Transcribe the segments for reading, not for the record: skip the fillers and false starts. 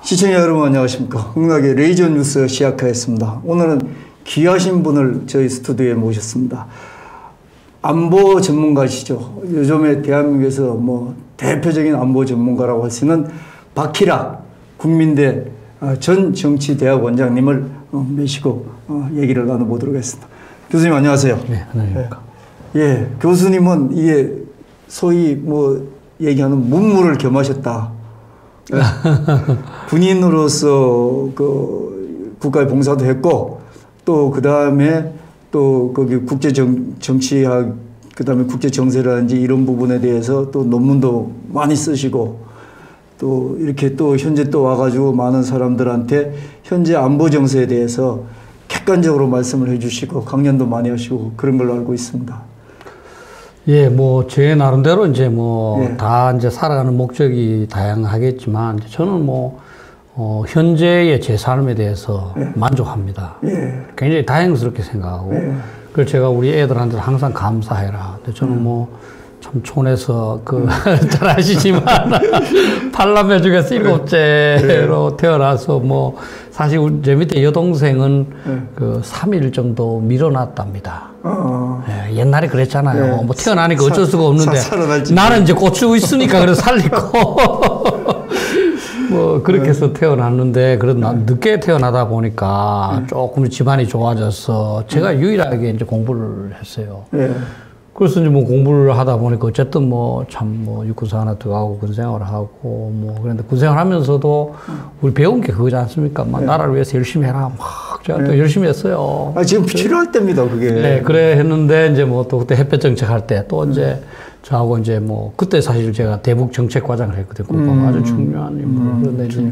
시청자 여러분 안녕하십니까. 홍락의 레이저 뉴스 시작하겠습니다. 오늘은 귀하신 분을 저희 스튜디오에 모셨습니다. 안보 전문가시죠. 요즘에 대한민국에서 대표적인 안보 전문가라고 할 수 있는 박희락 국민대 전 정치대학 원장님을 모시고 얘기를 나눠보도록 하겠습니다. 교수님 안녕하세요. 네, 안녕하십니까. 예, 교수님은 이게 소위 얘기하는 문무를 겸하셨다. 군인으로서 그 국가에 봉사도 했고 또 그 다음에 또 거기 국제 정치학 그 다음에 국제 정세라든지 이런 부분에 대해서 또 논문도 많이 쓰시고 또 이렇게 또 현재 또 와가지고 많은 사람들한테 현재 안보 정세에 대해서 객관적으로 말씀을 해주시고 강연도 많이 하시고 그런 걸로 알고 있습니다. 예, 제 나름대로 이제 예. 다 이제 살아가는 목적이 다양하겠지만 저는 현재의 제 삶에 대해서 예. 만족합니다. 예. 굉장히 다행스럽게 생각하고 예. 그걸 제가 우리 애들한테 항상 감사해라. 근데 저는 참 촌에서 잘 아시지만 팔남매 중에서 7째로 태어나서 사실 제 밑에 여동생은 3일 정도 밀어놨답니다. 예, 옛날에 그랬잖아요. 태어나니까 어쩔 수가 없는데 나는 이제 꽂히고 있으니까 그래서 살리고 그렇게 해서 태어났는데 그래도 늦게 태어나다 보니까 조금 집안이 좋아져서 제가 유일하게 이제 공부를 했어요. 그래서 이제 공부를 하다 보니까 어쨌든 육군사 하나 들어가고 군생활을 하고 그런데 군생활 하면서도 우리 배운 게 그거지 않습니까? 나라를 위해서 열심히 해라. 제가 또 열심히 했어요. 지금 필요할 때입니다, 그게. 네, 그래 했는데 이제 또 그때 햇볕 정책할 때 또 이제 저하고 이제 그때 사실 제가 대북 정책 과장을 했거든요. 아주 중요한 인물. 그런데 이제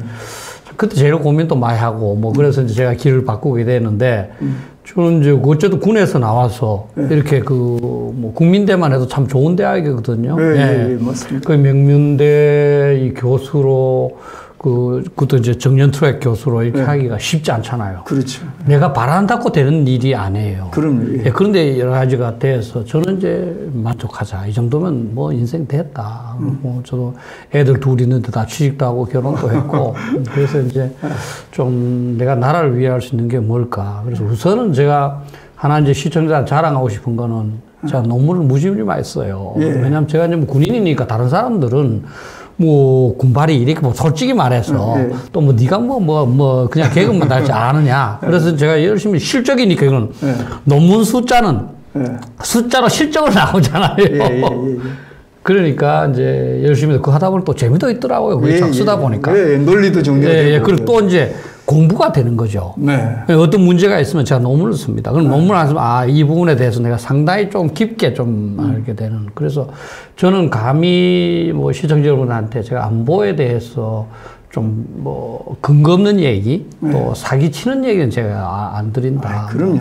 그때 제일 고민도 많이 하고 그래서 이제 제가 길을 바꾸게 되는데 저는 이제 어쨌든 군에서 나와서 이렇게 국민대만 해도 참 좋은 대학이거든요. 네, 맞습니다. 그 명문대 이 교수로 그것도 이제 정년 트랙 교수로 이렇게 하기가 쉽지 않잖아요. 그렇죠. 내가 바란다고 되는 일이 아니에요. 그럼요. 예, 그런데 여러 가지가 돼서 저는 이제 만족하자. 이 정도면 인생 됐다. 저도 애들 둘 있는데 다 취직도 하고 결혼도 했고. 그래서 이제 좀 내가 나라를 위해 할 수 있는 게 뭘까. 그래서 우선은 제가 하나 이제 시청자 자랑하고 싶은 거는 제가 논문을 무지무지 많이 써요. 왜냐하면 제가 이제 군인이니까 다른 사람들은 군발이 이렇게 솔직히 말해서 또 네가 그냥 계급만 달지 아느냐. 그래서 제가 열심히 실적이니까 이건 논문 숫자는 숫자로 실적으로 나오잖아요. 그러니까 이제 열심히 그거 하다 보니 또 재미도 있더라고요. 그게 쫙 쓰다 보니까. 논리도 정리되고. 그리고 또 이제 공부가 되는 거죠. 어떤 문제가 있으면 제가 논문을 씁니다. 그럼 논문을 안 쓰면 이 부분에 대해서 내가 상당히 좀 깊게 좀 알게 되는. 그래서 저는 감히 시청자 여러분한테 제가 안보에 대해서 좀 근거 없는 얘기 또 사기치는 얘기는 제가 안 드린다. 그럼요.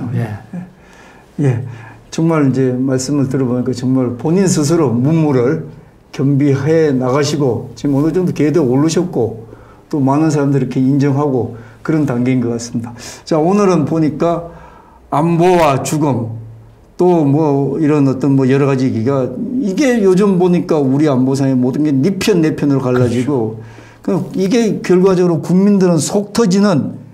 예. 정말 이제 말씀을 들어보니까 정말 본인 스스로 문무를 겸비해 나가시고 지금 어느 정도 궤도에 오르셨고 또 많은 사람들이 이렇게 인정하고 그런 단계인 것 같습니다. 자, 오늘은 보니까 안보와 죽음 또 이런 어떤 여러 가지 얘기가 이게 요즘 보니까 우리 안보상의 모든 게 네 편 내 편으로 갈라지고 그렇죠. 이게 결과적으로 국민들은 속 터지는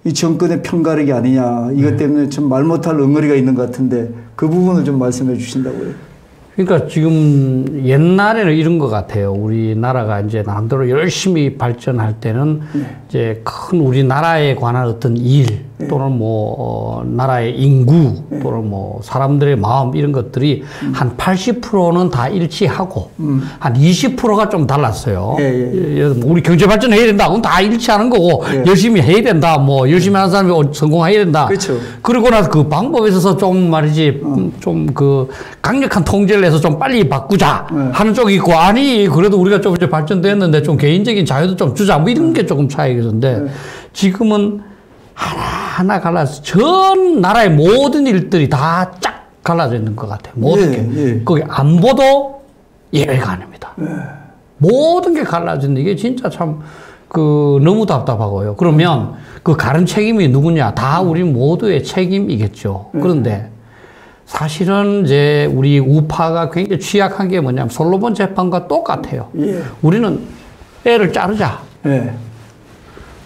이 정권의 편가르기 아니냐. 이것 때문에 좀 말 못할 엉어리가 있는 것 같은데 그 부분을 좀 말씀해 주신다고요. 그러니까 지금 옛날에는 이런 것 같아요. 우리나라가 이제 나름대로 열심히 발전할 때는 이제 큰 우리나라에 관한 어떤 일 또는 나라의 인구 또는 사람들의 마음 이런 것들이 한 80%는 다 일치하고 한 20%가 좀 달랐어요. 우리 경제 발전해야 된다. 그건 다 일치하는 거고 열심히 해야 된다. 열심히 하는 사람이 성공해야 된다. 그렇죠. 그리고 나서 그 방법에 있어서 좀 말이지 좀 강력한 통제를 해서 좀 빨리 바꾸자 하는 쪽이 있고 아니 그래도 우리가 좀 이제 발전됐는데 좀 개인적인 자유도 좀 주자 이런 게 조금 차이가 있는데 지금은 하나하나 갈라서 전 나라의 모든 일들이 다 쫙 갈라져 있는 것 같아요. 모든 게. 거기 안보도 예외가 아닙니다. 모든 게 갈라지는데 이게 진짜 참 너무 답답하고요. 그러면 그 가른 책임이 누구냐? 다 우리 모두의 책임이겠죠. 그런데 사실은 이제 우리 우파가 굉장히 취약한 게 뭐냐면 솔로몬 재판과 똑같아요. 우리는 애를 자르자.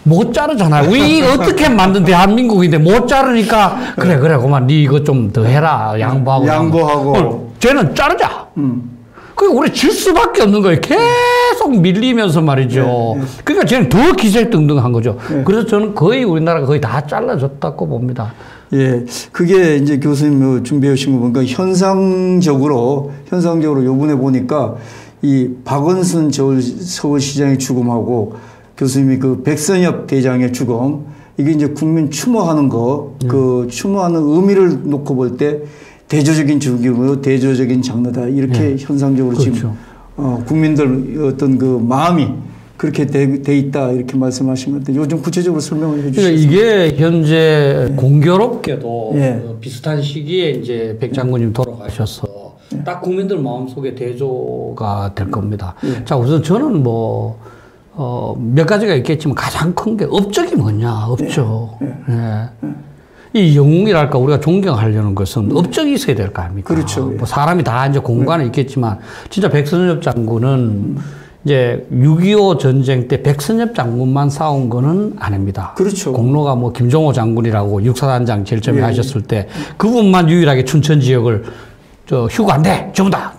못 자르잖아요. 우리 어떻게 만든 대한민국인데 못 자르니까 그래 그만 네 이거 좀 더 해라 양보하고 쟤는 자르자. 그러니까 우리 질 수밖에 없는 거예요. 계속 밀리면서 말이죠. 그러니까 쟤는 더 기세등등한 거죠. 그래서 저는 거의 우리나라가 거의 다 잘라졌다고 봅니다. 예, 그게 이제 교수님 준비해 오신 거 보니까 현상적으로 요번에 보니까 이 박원순 서울시장의 죽음하고 교수님이 그 백선엽 대장의 죽음, 이게 이제 국민 추모하는 거, 그 추모하는 의미를 놓고 볼 때 대조적인 죽음이고 대조적인 장르다. 이렇게 현상적으로 그렇죠. 지금 국민들 어떤 그 마음이 그렇게 돼 있다. 이렇게 말씀하신 건데 요즘 구체적으로 설명을 해 주시죠. 이게 현재 공교롭게도 비슷한 시기에 이제 백 장군님 돌아가셔서 딱 국민들 마음속에 대조가 될 겁니다. 자, 우선 저는 몇 가지가 있겠지만 가장 큰 게 업적이 뭐냐, 업적. 이 영웅이랄까 우리가 존경하려는 것은 업적이 있어야 될 거 아닙니까? 그렇죠. 뭐 사람이 다 이제 공간에 있겠지만 진짜 백선엽 장군은 이제 6.25 전쟁 때 백선엽 장군만 싸운 거는 아닙니다. 그렇죠. 공로가 뭐 김종호 장군이라고 육사단장 제일 처음에 하셨을 때 그분만 유일하게 춘천 지역을 휴가 안 돼! 전부 다!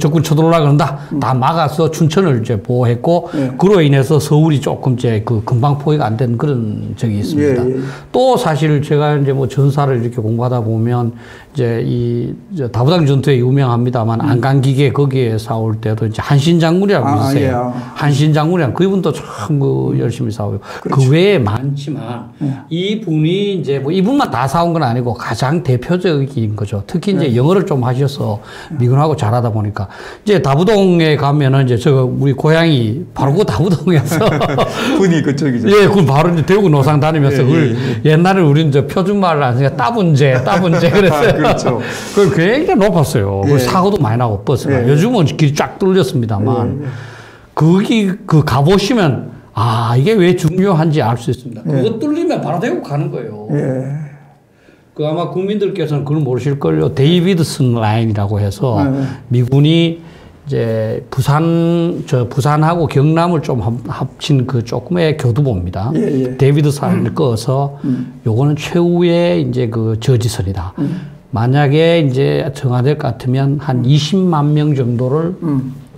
적군 쳐들어오려고 그런다. 다 막아서 춘천을 이제 보호했고, 그로 인해서 서울이 조금 이제 그 금방 포위가 안 된 그런 적이 있습니다. 또 사실 제가 이제 뭐 전사를 이렇게 공부하다 보면 이제 다부당 전투에 유명합니다만 안강기계 거기에 싸울 때도 이제 한신 장군이라고 있어요. 한신 장군이랑 그분도 참 열심히 싸우고. 그렇죠. 그 외에 많지만 이분이 이제 뭐 이분만 다 싸운 건 아니고 가장 대표적인 거죠. 특히 이제 영어를 좀 하셔서 미군하고 잘하다 보니까 이제 다부동에 가면은 이제 우리 고향이 바로 그 다부동에서 군이 그쪽이죠. 예, 그 바로 이제 대구 노상 다니면서 옛날에 우리는 저 표준말을 안 쓰니까 따분제 그랬어요. 그렇죠. 그 굉장히 높았어요. 사고도 많이 나고 버스가. 요즘은 길이 쫙 뚫렸습니다만 거기 가보시면 이게 왜 중요한지 알 수 있습니다. 그거 뚫리면 바로 대구 가는 거예요. 그 아마 국민들께서는 그걸 모르실걸요. 데이비드슨 라인이라고 해서 미군이 이제 부산하고 경남을 좀 합친 그 조금의 교두보입니다. 데이비드슨 라인을 꺼서 요거는 최후의 이제 그 저지선이다. 만약에 이제 정화될 것 같으면 한 20만 명 정도를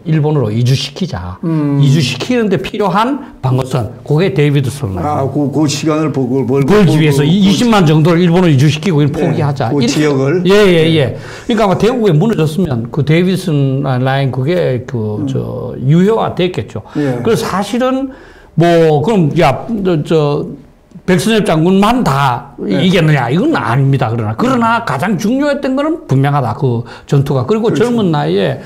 일본으로 이주시키자. 이주시키는데 필요한 방어선. 그게 데이비드슨 라인. 그 시간을 벌기 위해서 20만 정도를 일본으로 이주시키고 포기하자. 그 지역을. 그러니까 아마 대구에 무너졌으면 그 데이비드슨 라인 그게 유효화 됐겠죠. 그래서 사실은 그럼 백선엽 장군만 다 이겼느냐? 이건 아닙니다. 그러나 가장 중요했던 거는 분명하다. 그 전투가. 그리고 그렇죠. 젊은 나이에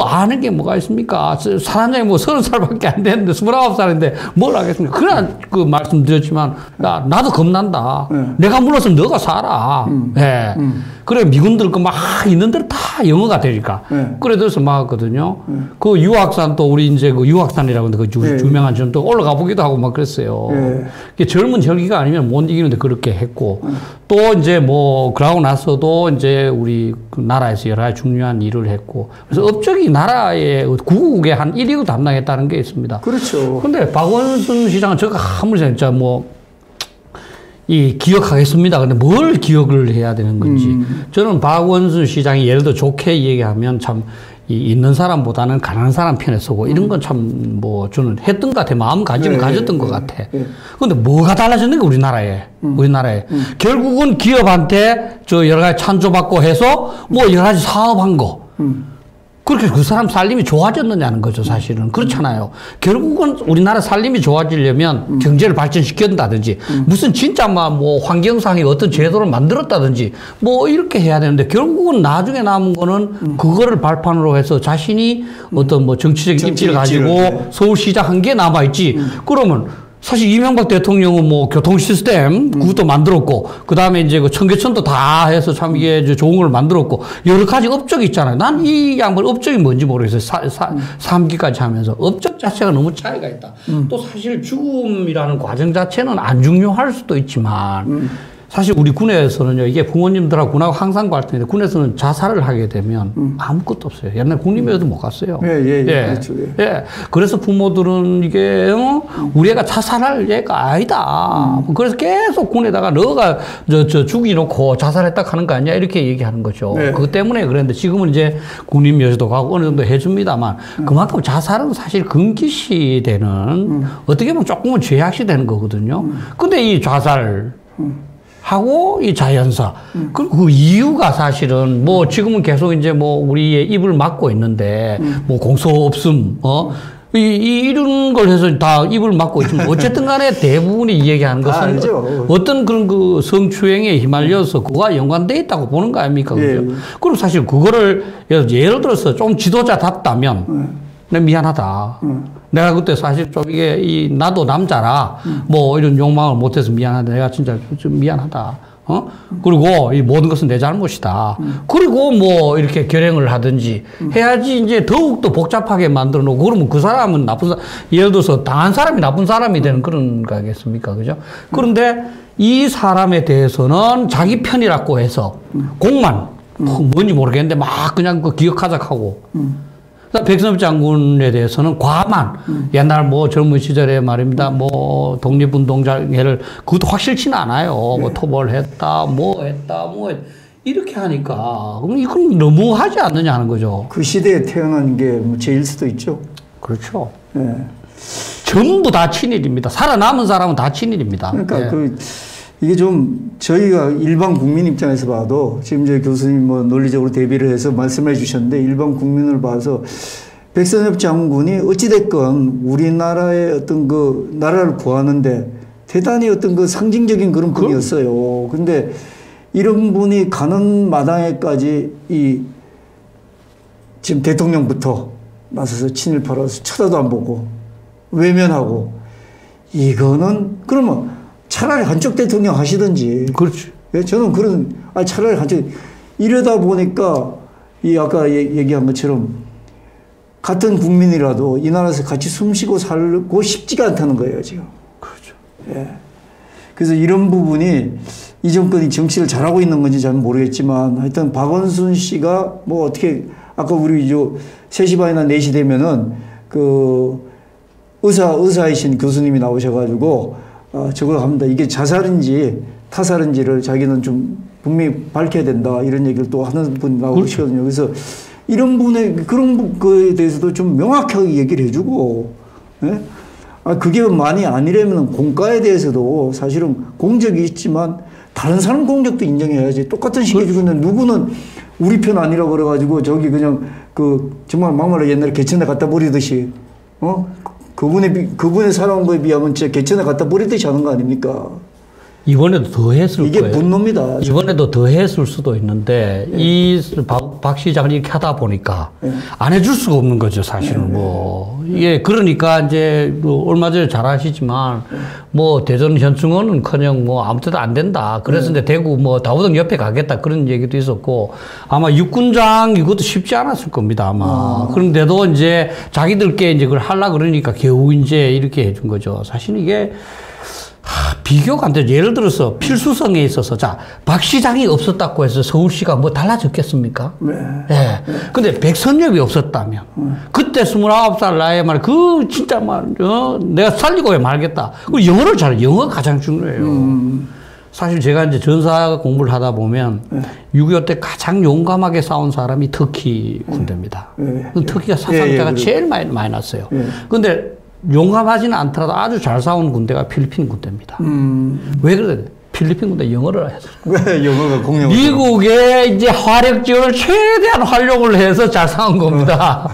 아는 게 뭐가 있습니까? 사람장이 30살밖에 안 됐는데 29살인데 뭘 하겠습니까? 그러나 그 말씀드렸지만 나도 겁난다. 내가 물러서면 너가 살아. 그래 미군들 막 있는 대로 다 영어가 되니까. 그래서 막거든요. 그 유학산 또 우리 이제 그 유학산이라고 하는데 그 유명한 점도 올라가 보기도 하고 막 그랬어요. 젊은 혈기가 아니면 못 이기는데 그렇게 했고 또 이제 그러고 나서도 이제 우리 그 나라에서 여러 가지 중요한 일을 했고 그래서 업적이 나라의 구국의 한 1위도 담당했다는 게 있습니다. 그렇죠. 근데 박원순 시장은 제가 아무리 진짜 기억하겠습니다. 근데 뭘 기억을 해야 되는 건지. 저는 박원순 시장이 예를 들어 좋게 얘기하면 참 있는 사람보다는 가난한 사람 편에 서고 이런 건 참 저는 했던 것 같아. 마음가짐을 가졌던 것 같아. 근데 뭐가 달라졌는가 우리나라에. 결국은 기업한테 여러 가지 찬조받고 해서 여러 가지 사업한 거. 그렇게 그 사람 살림이 좋아졌느냐는 거죠, 사실은. 그렇잖아요. 결국은 우리나라 살림이 좋아지려면 경제를 발전시킨다든지, 무슨 진짜 환경상의 어떤 제도를 만들었다든지, 이렇게 해야 되는데, 결국은 나중에 남은 거는 그거를 발판으로 해서 자신이 어떤 정치적인 입지를 가지고 서울시장 한 개 남아있지. 그러면 사실 이명박 대통령은 교통 시스템 그것도 만들었고 그 다음에 이제 그 청계천도 다 해서 참 이게 좋은 걸 만들었고 여러 가지 업적이 있잖아요. 난 이 양반 업적이 뭔지 모르겠어요. 3기까지 하면서 업적 자체가 너무 차이가 있다. 또 사실 죽음이라는 과정 자체는 안 중요할 수도 있지만 사실 우리 군에서는요, 이게 부모님들하고 군하고 항상 갈등인데, 군에서는 자살을 하게 되면 아무것도 없어요. 옛날 국립묘도 못 갔어요. 그렇죠. 그래서 부모들은 이게, 우리 애가 자살할 애가 아니다. 그래서 계속 군에다가 너가 죽이놓고 자살했다 하는 거 아니야? 이렇게 얘기하는 거죠. 그것 때문에 그랬는데, 지금은 이제 국립묘지도 가고 어느 정도 해줍니다만, 그만큼 자살은 사실 금기시 되는, 어떻게 보면 조금은 죄악시 되는 거거든요. 근데 이 자살, 하고 이 자연사. 그리고 그 이유가 사실은 뭐 지금은 계속 이제 뭐 우리의 입을 막고 있는데 뭐 공소 없음, 이런 걸 해서 다 입을 막고 있지만 어쨌든 간에 대부분이 얘기하는 것은 어떤 그런 그 성추행에 휘말려서 그거와 연관돼 있다고 보는 거 아닙니까? 그죠? 그럼 사실 그거를 예를 들어서 좀 지도자답다면 내가 미안하다. 내가 그때 사실 좀 이게 나도 남자라 뭐 이런 욕망을 못해서 미안하다. 내가 진짜 좀 미안하다. 그리고 이 모든 것은 내 잘못이다. 그리고 뭐 이렇게 결행을 하든지 해야지 이제 더욱더 복잡하게 만들어 놓고 그러면 그 사람은 나쁜 사람, 예를 들어서 당한 사람이 나쁜 사람이 되는 그런 거겠습니까? 그죠? 그런데 이 사람에 대해서는 자기 편이라고 해서 공만 뭔지 모르겠는데 막 그냥 그 기억하자고 백선엽 장군에 대해서는 과만 옛날 뭐 젊은 시절에 말입니다. 뭐 독립운동자를 그것도 확실치는 않아요. 뭐 토벌했다, 뭐 했다. 이렇게 하니까 그럼 이건 너무하지 않느냐 하는 거죠. 그 시대에 태어난 게 뭐 죄일 수도 있죠. 그렇죠. 전부 다 친일입니다. 살아남은 사람은 다 친일입니다. 그러니까 이게 좀 저희가 일반 국민 입장에서 봐도 지금 이제 교수님 뭐 논리적으로 대비를 해서 말씀해 주셨는데 일반 국민을 봐서 백선엽 장군이 어찌됐건 우리나라의 어떤 그 나라를 구하는데 대단히 어떤 그 상징적인 그런 분이었어요. 근데 이런 분이 가는 마당에까지 지금 대통령부터 나서서 친일파라서 쳐다도 안 보고 외면하고 이거는 그러면 차라리 한쪽 대통령 하시든지. 그렇지. 저는 차라리 한쪽, 이러다 보니까, 아까 얘기한 것처럼, 같은 국민이라도 이 나라에서 같이 숨 쉬고 살고 싶지가 않다는 거예요, 지금. 그렇죠. 그래서 이런 부분이 이 정권이 정치를 잘하고 있는 건지 잘 모르겠지만, 하여튼 박원순 씨가 뭐 어떻게, 아까 우리 3시 반이나 4시 되면은, 의사이신 교수님이 나오셔가지고, 저걸 합니다. 이게 자살인지 타살인지를 자기는 좀 분명히 밝혀야 된다. 이런 얘기를 또 하는 분이 나오시거든요. 그래서 이런 그런 거에 대해서도 좀 명확하게 얘기를 해주고, 그게 만이 아니라면 공과에 대해서도 사실은 공적이 있지만 다른 사람 공적도 인정해야지. 똑같은 시기에 죽었는데 누구는 우리 편 아니라고 그래가지고 저기 그냥 정말 막말로 옛날에 개천에 갖다 버리듯이, 그분의 살아온 거에 비하면 진짜 개천에 갖다 버리듯이 하는 거 아닙니까? 이번에도 더 했을 이게 거예요. 이게 분노입니다. 이번에도 더 했을 수도 있는데, 이 박 시장이 이렇게 하다 보니까 안 해줄 수가 없는 거죠, 사실은. 이게 그러니까 이제 얼마 전에 잘 아시지만, 대전 현충원은 커녕 아무 때도 안 된다. 그래서 이제 대구 다우동 옆에 가겠다. 그런 얘기도 있었고, 아마 육군장 이것도 쉽지 않았을 겁니다, 아마. 그런데도 이제 자기들께 이제 그걸 하려고 그러니까 겨우 이제 이렇게 해준 거죠. 사실 이게 비교가 안 되죠. 예를 들어서 필수성에 있어서 박 시장이 없었다고 해서 서울시가 달라졌겠습니까? 근데 백선엽이 없었다면 그때 29살 나이에 진짜 내가 살리고 왜 말겠다. 그리고 영어를 잘해. 영어가 가장 중요해요. 사실 제가 이제 전사 공부를 하다 보면 6.25 때 가장 용감하게 싸운 사람이 터키 군대입니다. 터키가 사상자가 제일 많이 났어요. 근데 용감하지는 않더라도 아주 잘 싸운 군대가 필리핀 군대입니다. 왜 그래? 필리핀 군대 영어를 해서. 왜 영어가 공용? 미국의 이제 화력 지원을 최대한 활용을 해서 잘 싸운 겁니다.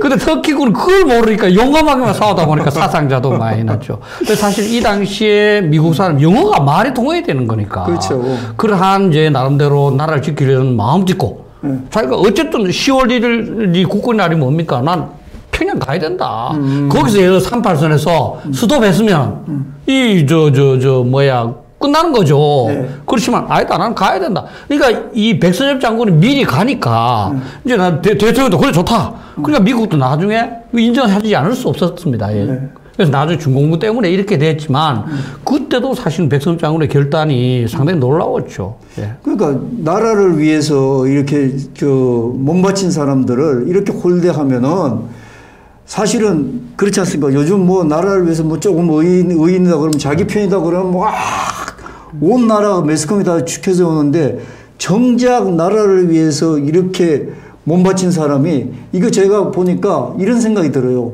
근데 터키군은 그걸 모르니까 용감하게만 싸우다 보니까 사상자도 많이 났죠. 근데 사실 이 당시에 미국 사람 영어가 말이 통해야 되는 거니까. 그렇죠. 그러한 이제 나름대로 나라를 지키려는 마음 짓고 자기가 어쨌든 10월 1일이 국군날이 뭡니까? 난 평양 가야 된다. 거기서 예를 들어 38선에서 스톱했으면 끝나는 거죠. 그렇지만 아니다, 나는 가야 된다. 그러니까 이 백선엽 장군이 미리 가니까 이제 난 대통령도 그래 좋다. 그러니까 미국도 나중에 인정하지 않을 수 없었습니다. 그래서 나중에 중공부 때문에 이렇게 됐지만 그때도 사실 백선 장군의 결단이 상당히 놀라웠죠. 예. 그러니까 나라를 위해서 이렇게 몸 바친 사람들을 이렇게 홀대하면은 사실은 그렇지 않습니까? 요즘 뭐 나라를 위해서 뭐 조금 의인이다 그러면 자기 편이다 그러면 뭐 온 나라가 매스컴이 다 축해서 오는데 정작 나라를 위해서 이렇게 몸 바친 사람이 이거 제가 보니까 이런 생각이 들어요.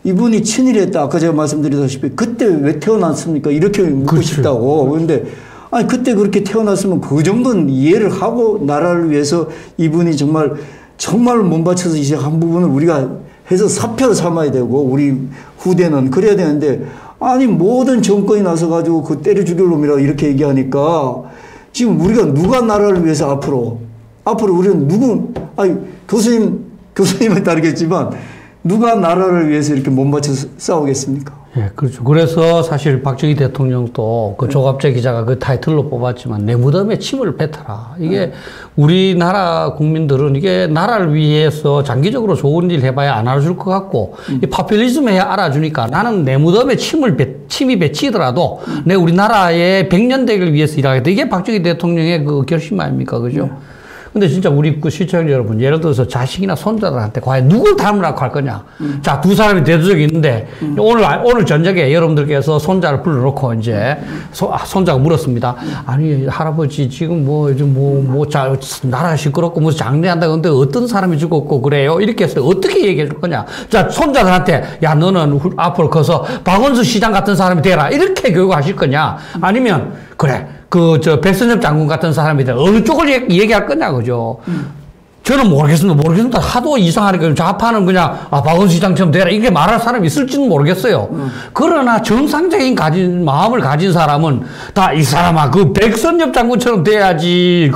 이분이 친일했다. 아까 제가 말씀드리다시피 그때 왜 태어났습니까? 이렇게 묻고 그렇지. 싶다고. 그런데 아니 그때 그렇게 태어났으면 그 정도는 이해를 하고 나라를 위해서 이분이 정말 몸 바쳐서 이제 한 부분을 우리가 해서 사표를 삼아야 되고 우리 후대는 그래야 되는데 아니 모든 정권이 나서 가지고 그 때려 죽일 놈이라 이렇게 얘기하니까 지금 우리가 누가 나라를 위해서 앞으로 우리는 교수님은 다르겠지만 누가 나라를 위해서 이렇게 몸 바쳐서 싸우겠습니까? 예, 그렇죠. 그래서 사실 박정희 대통령도 그 조갑재 기자가 그 타이틀로 뽑았지만 내 무덤에 침을 뱉어라. 이게 우리나라 국민들은 이게 나라를 위해서 장기적으로 좋은 일 해봐야 안 알아줄 것 같고 이 파퓰리즘에 알아주니까 나는 내 무덤에 침이 뱉히더라도 내 우리나라의 백년대계를 위해서 일하겠다. 이게 박정희 대통령의 그 결심 아닙니까? 그죠? 근데 진짜 우리 그 시청자 여러분, 예를 들어서 자식이나 손자들한테 과연 누굴 닮으라고 할 거냐? 자, 두 사람이 대조적이 있는데, 오늘 저녁에 여러분들께서 손자를 불러놓고 이제, 손자가 물었습니다. 아니, 할아버지, 지금 나라 시끄럽고 무슨 장례한다. 근데 어떤 사람이 죽었고 그래요? 이렇게 해서 어떻게 얘기해 줄 거냐? 자, 손자들한테, 야, 너는 앞으로 커서 박원순 시장 같은 사람이 되라. 이렇게 교육하실 거냐? 아니면, 그래. 백선엽 장군 같은 사람이 어느 쪽을 얘기할 거냐, 그죠? 저는 모르겠습니다. 하도 이상하니까 좌파는 그냥, 박원순 시장처럼 되라. 이렇게 말할 사람이 있을지는 모르겠어요. 그러나 정상적인 마음을 가진 사람은 다 이 사람아, 그 백선엽 장군처럼 돼야지.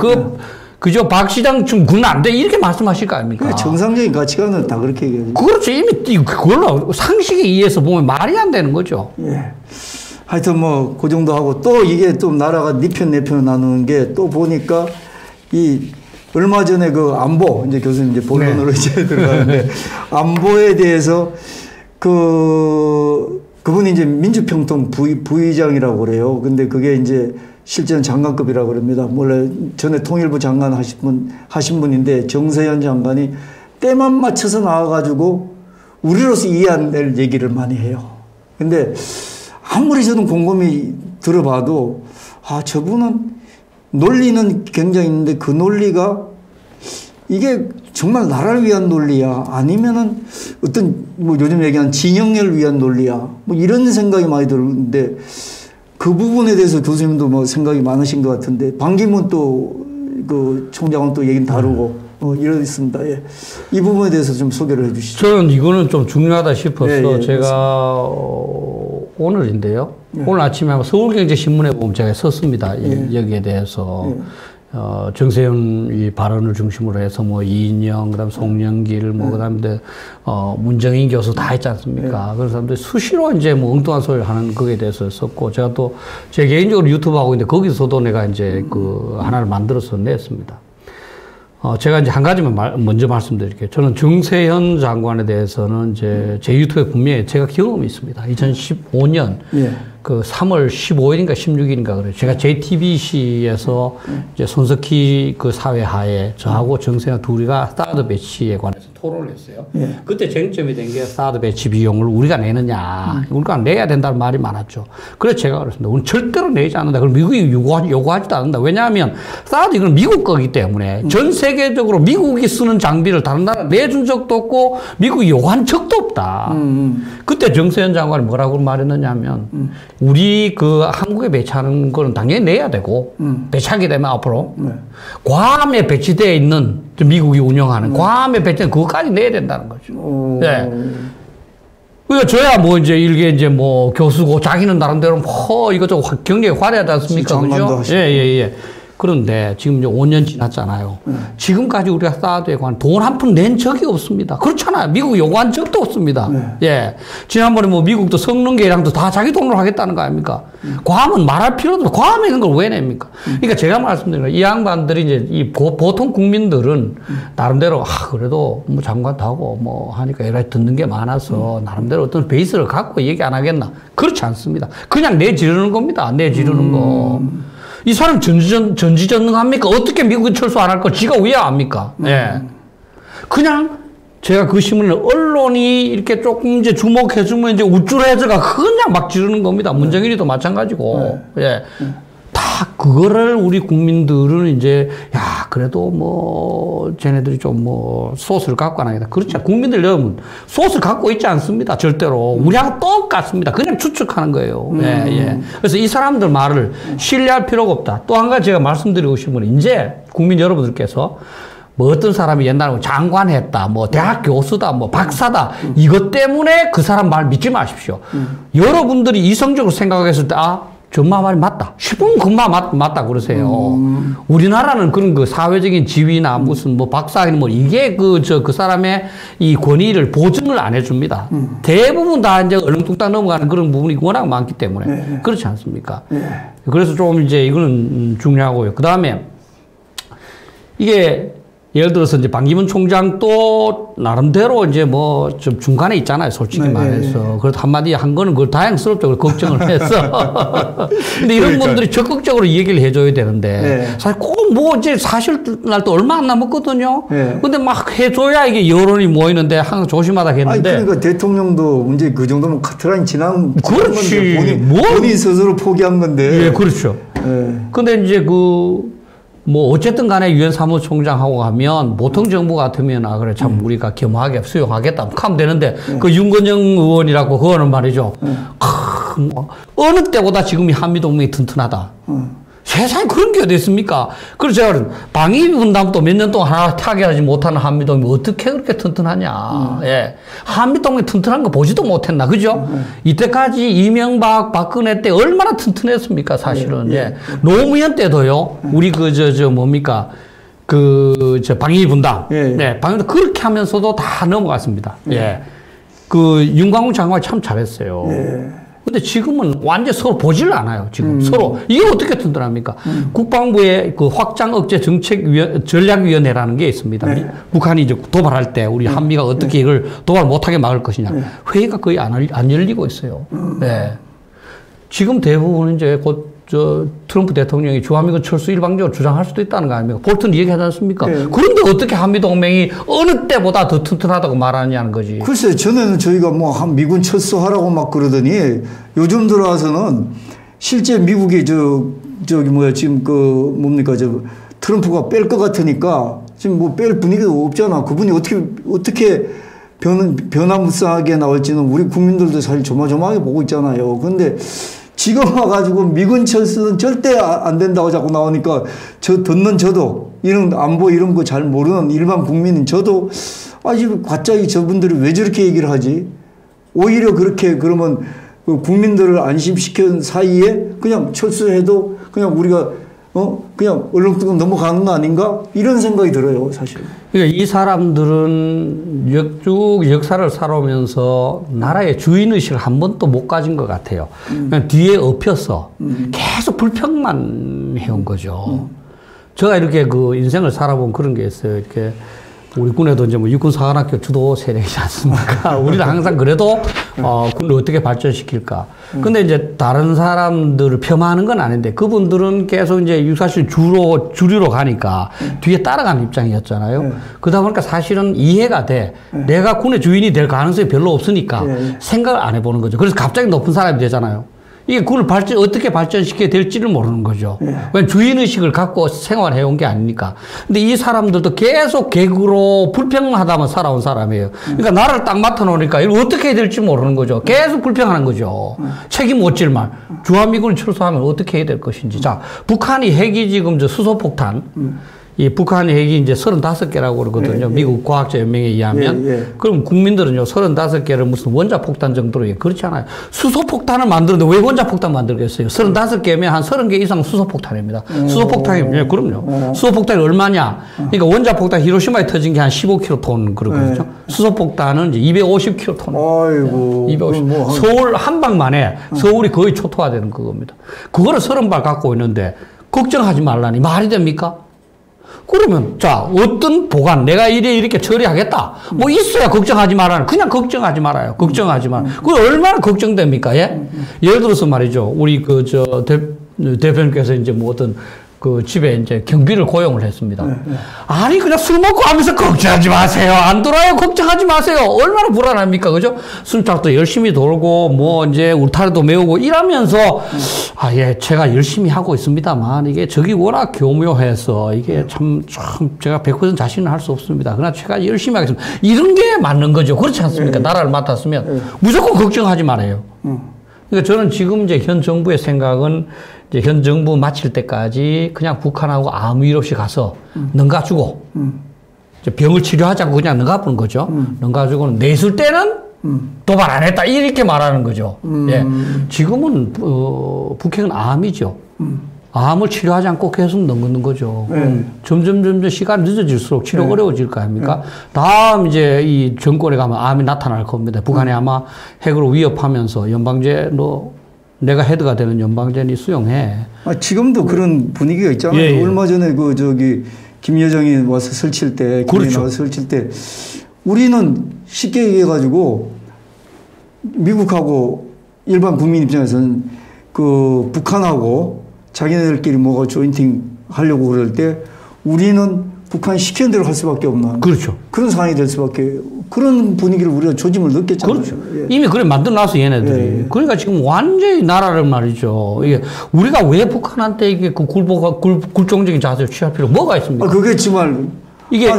그죠? 박 시장쯤 군 안 돼. 이렇게 말씀하실 거 아닙니까? 그러니까 정상적인 가치관은 다 그렇게 얘기하죠. 그렇죠. 이미 그걸로 상식에 의해서 보면 말이 안 되는 거죠. 예. 하여튼 뭐 그 정도 하고 또 이게 또 나라가 네 편 내 편을 나누는 게 또 보니까 얼마 전에 그 안보 이제 교수님 이제 본론으로 이제 들어가는데 안보에 대해서 그분이 이제 민주평통 부의장이라고 그래요. 근데 그게 이제 실제는 장관급이라고 그럽니다. 원래 전에 통일부 장관 하신 분인데 정세현 장관이 때만 맞춰서 나와가지고 우리로서 이해 안 될 얘기를 많이 해요. 근데 아무리 저는 곰곰이 들어봐도 저분은 논리는 굉장히 있는데 그 논리가 이게 정말 나라를 위한 논리야 아니면은 어떤 뭐 요즘 얘기하는 진영을 위한 논리야 뭐 이런 생각이 많이 드는데 그 부분에 대해서 교수님도 뭐 생각이 많으신 것 같은데 반기문 또 그 총장은 또 얘기는 다르고 이렇습니다. 예. 이 부분에 대해서 좀 소개를 해 주시죠. 저는 이거는 좀 중요하다 싶어서 예, 제가 오늘인데요. 예. 오늘 아침에 서울경제신문에 보면 제가 썼습니다. 여기에 대해서. 정세현 이 발언을 중심으로 해서 뭐 이인영, 그다음 송영길, 그다음에 문정인 교수 다 했지 않습니까? 그런 사람들이 수시로 이제 뭐 엉뚱한 소리를 하는 거기에 대해서 썼고 제가 또 제 개인적으로 유튜브 하고 있는데 거기서도 내가 이제 하나를 만들어서 냈습니다. 제가 이제 한 가지만 먼저 말씀드릴게요. 저는 정세현 장관에 대해서는 제 유튜브에 분명히 제가 경험이 있습니다. 2015년 그 3월 15일인가 16일인가 그래요. 제가 JTBC에서 이제 손석희 그 사회하에 저하고 정세현 둘이가 사드 배치에 관해서 토론을 했어요. 그때 쟁점이 된 게 사드 배치 비용을 우리가 내느냐. 우리가 내야 된다는 말이 많았죠. 그래서 제가 그랬습니다. 우리는 절대로 내지 않는다. 그럼 미국이 요구하지도 않는다. 왜냐하면 사드 이건 미국 거기 때문에 전 세계적으로 미국이 쓰는 장비를 다른 나라 내준 적도 없고 미국이 요구한 적도 없다. 그때 정세현 장관이 뭐라고 말했느냐면 우리 한국에 배치하는 거는 당연히 내야 되고 배치하게 되면 앞으로 괌에 배치되어 있는 미국이 운영하는 괌에 배치된 그것까지 내야 된다는 거죠. 네. 그러니까 저야 뭐 이제 일개 이제 뭐 교수고 자기는 나름대로 뭐 이것저것 경력이 화려하지 않습니까? 그죠? 예. 그런데 지금 이제 5년 지났잖아요. 지금까지 우리가 사드에 관한 돈 한 푼 낸 적이 없습니다. 그렇잖아요. 미국 요구한 적도 없습니다. 예. 지난번에 뭐 미국도 성능 계량도 다 자기 돈으로 하겠다는 거 아닙니까? 괌은 말할 필요도 없고 괌에 있는 걸 왜 냅니까? 그러니까 제가 말씀드린 거예요. 이 양반들이 이제 이 보통 국민들은 나름대로 그래도 뭐 장관도 하고 뭐 하니까 여러 가지 듣는 게 많아서 나름대로 어떤 베이스를 갖고 얘기 안 하겠나? 그렇지 않습니다. 그냥 내지르는 겁니다. 내지르는 거. 이 사람 전지전능합니까? 어떻게 미국이 철수 안 할 거 지가 왜 압니까? 예. 그냥 제가 그 신문을 언론이 이렇게 조금 이제 주목해주면 이제 우쭐해져가 그냥 막 지르는 겁니다. 문정일이도 마찬가지고. 예. 다 그거를 우리 국민들은 이제 야 그래도 뭐 쟤네들이 좀 뭐 소스를 갖고 안 하겠다. 그렇지 않아요. 국민들 여러분 소스 갖고 있지 않습니다. 절대로. 우리하고 똑같습니다. 그냥 추측하는 거예요. 예, 예. 그래서 이 사람들 말을 신뢰할 필요가 없다. 또 한 가지 제가 말씀드리고 싶은 건 이제 국민 여러분들께서 뭐 어떤 사람이 옛날에 장관했다, 뭐 대학 교수다, 뭐 박사다 이것 때문에 그 사람 말 믿지 마십시오. 여러분들이 이성적으로 생각했을 때 저 말이 맞다. 싶으면 그 말 맞다 그러세요. 우리나라는 그런 그 사회적인 지위나 무슨 뭐 박사나 뭐 이게 그 사람의 이 권위를 보증을 안 해줍니다. 대부분 다 이제 얼렁뚱땅 넘어가는 그런 부분이 워낙 많기 때문에 그렇지 않습니까? 그래서 좀 이제 이거는 중요하고요. 그 다음에 이게 예를 들어서 이제 반기문 총장도 나름대로 이제 뭐 좀 중간에 있잖아요. 솔직히 말해서. 그래도 한마디 한 거는 그걸 다행스럽죠. 걱정을 해서. 근데 이런 분들이 적극적으로 얘기를 해줘야 되는데 사실 꼭 뭐 이제 사실 날 또 얼마 안 남았거든요. 근데 막 해줘야 이게 여론이 모이는데 항상 조심하다 했는데. 그러니까 대통령도 문제 그 정도면 카트라인 지난 그렇지. 본인 스스로 포기한 건데. 예, 그렇죠. 근데 이제 뭐 어쨌든 간에 유엔 사무총장하고 하면 보통 정부 같으면 그래 참 우리가 겸허하게 수용하겠다 하면 되는데 그 윤건영 의원이라고 그거는 말이죠. 뭐 어느 때보다 지금 이 한미동맹이 튼튼하다. 세상에 그런 게 어디 있습니까? 그래서 제가 방위 분담도 몇 년 동안 하나 타개하지 못하는 한미동맹이 어떻게 그렇게 튼튼하냐. 예. 한미동맹이 튼튼한 거 보지도 못했나. 그죠? 이때까지 이명박, 박근혜 때 얼마나 튼튼했습니까? 사실은. 예. 노무현 때도요. 우리 뭡니까? 방위 분담. 네. 방위 분담 그렇게 하면서도 다 넘어갔습니다. 예. 윤광훈 장관이 참 잘했어요. 근데 지금은 완전 서로 보질 않아요. 지금 서로. 이게 어떻게 튼튼합니까? 국방부의 그 확장 억제 전략위원회라는 게 있습니다. 북한이 이제 도발할 때 우리 한미가 어떻게 이걸 도발 못하게 막을 것이냐. 회의가 거의 안 열리고 있어요. 네. 지금 대부분 이제 곧 트럼프 대통령이 주한미군 철수 일방적으로 주장할 수도 있다는 거 아닙니까? 볼턴 얘기하지 않습니까? 그런데 어떻게 한미동맹이 어느 때보다 더 튼튼하다고 말하느냐는 거지. 글쎄, 전에는 저희가 뭐 미군 철수하라고 막 그러더니 요즘 들어와서는 실제 미국이 지금 뭡니까, 트럼프가 뺄 것 같으니까 지금 뭐 뺄 분위기도 없잖아. 그분이 어떻게 변화무쌍하게 나올지는 우리 국민들도 사실 조마조마하게 보고 있잖아요. 근데 지금 와가지고 미군 철수는 절대 안 된다고 자꾸 나오니까 듣는 저도 이런 안보 이런 거 잘 모르는 일반 국민인 저도 아직 갑자기 저분들이 왜 저렇게 얘기를 하지? 오히려 그렇게 그러면 국민들을 안심시킨 사이에 그냥 철수해도 그냥 우리가 그냥 얼렁뚱땅 넘어가는 거 아닌가? 이런 생각이 들어요, 사실. 그러니까 이 사람들은 쭉 역사를 살아오면서 나라의 주인의식을 한 번도 못 가진 것 같아요. 그냥 뒤에 엎여서 계속 불평만 해온 거죠. 제가 이렇게 인생을 살아본 그런 게 있어요. 이렇게 우리 군에도 이제 뭐 육군사관학교 주도 세력이지 않습니까? 우리는 항상 그래도, 군을 어떻게 발전시킬까. 근데 이제 다른 사람들을 폄하하는 건 아닌데 그분들은 계속 이제 사실 주류로 가니까 뒤에 따라가는 입장이었잖아요. 그러다 보니까 사실은 이해가 돼. 내가 군의 주인이 될 가능성이 별로 없으니까 생각을 안 해보는 거죠. 그래서 갑자기 높은 사람이 되잖아요. 이게 군을 어떻게 발전시켜야 될지를 모르는 거죠. 왜냐면 주인의식을 갖고 생활해온 게 아니니까. 근데 이 사람들도 계속 개그로 불평하다만 살아온 사람이에요. 그러니까 나라를 딱 맡아놓으니까 이걸 어떻게 해야 될지 모르는 거죠. 계속 불평하는 거죠. 책임 못 질 말. 주한미군을 철수하면 어떻게 해야 될 것인지. 자, 북한이 핵이 지금 수소폭탄. 이 북한의 핵이 이제 35개라고 그러거든요. 미국 과학자 연맹에 의하면. 그럼 국민들은요, 35개를 무슨 원자폭탄 정도로 그렇지 않아요. 수소폭탄을 만드는데 왜 원자폭탄 만들겠어요? 35개면 한 30개 이상 수소폭탄입니다. 수소폭탄이, 그럼요. 수소폭탄이 얼마냐? 그러니까 원자폭탄 히로시마에 터진 게 한 15킬로톤 그러거든요. 수소폭탄은 이제 250킬로톤. 아이고. 250. 서울 한 방만에 서울이 거의 초토화되는 그겁니다. 그거를 30발 갖고 있는데 걱정하지 말라니 말이 됩니까? 그러면 자 어떤 보관 내가 이렇게 처리하겠다 뭐 있어야 걱정하지 말아요. 그냥 걱정하지 말아요. 걱정하지 마. 그 얼마나 걱정됩니까? 예? 예를 들어서 말이죠. 우리 대표님께서 이제 뭐 어떤 그 집에 이제 경비를 고용을 했습니다. 아니 그냥 술 먹고 하면서 걱정하지 마세요. 안 돌아요. 걱정하지 마세요. 얼마나 불안합니까, 그죠? 순찰도 열심히 돌고 뭐 이제 울타리도 메우고 이러면서 예, 제가 열심히 하고 있습니다만 이게 적이 워낙 교묘해서 이게 참 제가 100% 자신은 할 수 없습니다. 그러나 제가 열심히 하겠습니다. 이런 게 맞는 거죠. 그렇지 않습니까? 나라를 맡았으면 무조건 걱정하지 말아요. 그러니까 저는 지금 이제 현 정부의 생각은 이제 현 정부 마칠 때까지 그냥 북한하고 아무 일 없이 가서 능가주고 병을 치료하자고 그냥 능가부는 거죠. 능가주고는 내 있을 때는 도발 안 했다 이렇게 말하는 거죠. 예. 지금은 북핵은 암이죠. 암을 치료하지 않고 계속 넘는 거죠. 점점 시간이 늦어질수록 치료가 어려워질 거 아닙니까? 다음 이제 이 정권에 가면 암이 나타날 겁니다. 북한이 아마 핵으로 위협하면서 연방제 내가 헤드가 되는 연방제니 수용해. 지금도 그런 분위기가 있잖아요. 얼마 전에 김 여정이 와서 설칠 때, 그렇죠. 와서 설칠 때 우리는 쉽게 얘기해가지고 미국하고 일반 국민 입장에서는 그 북한하고 자기네들끼리 뭐가 조인팅 하려고 그럴 때 우리는 북한이 시키는 대로 할 수밖에 없는 그렇죠. 그런 상황이 될 수밖에 그런 분위기를 우리가 조짐을 넣겠잖아요. 그렇죠. 이미 그래 만들어놨어 얘네들이. 그러니까 지금 완전히 나라를 말이죠. 이게 우리가 왜 북한한테 이게 그 굴종적인 자세를 취할 필요 뭐가 있습니까? 그게 정말 이게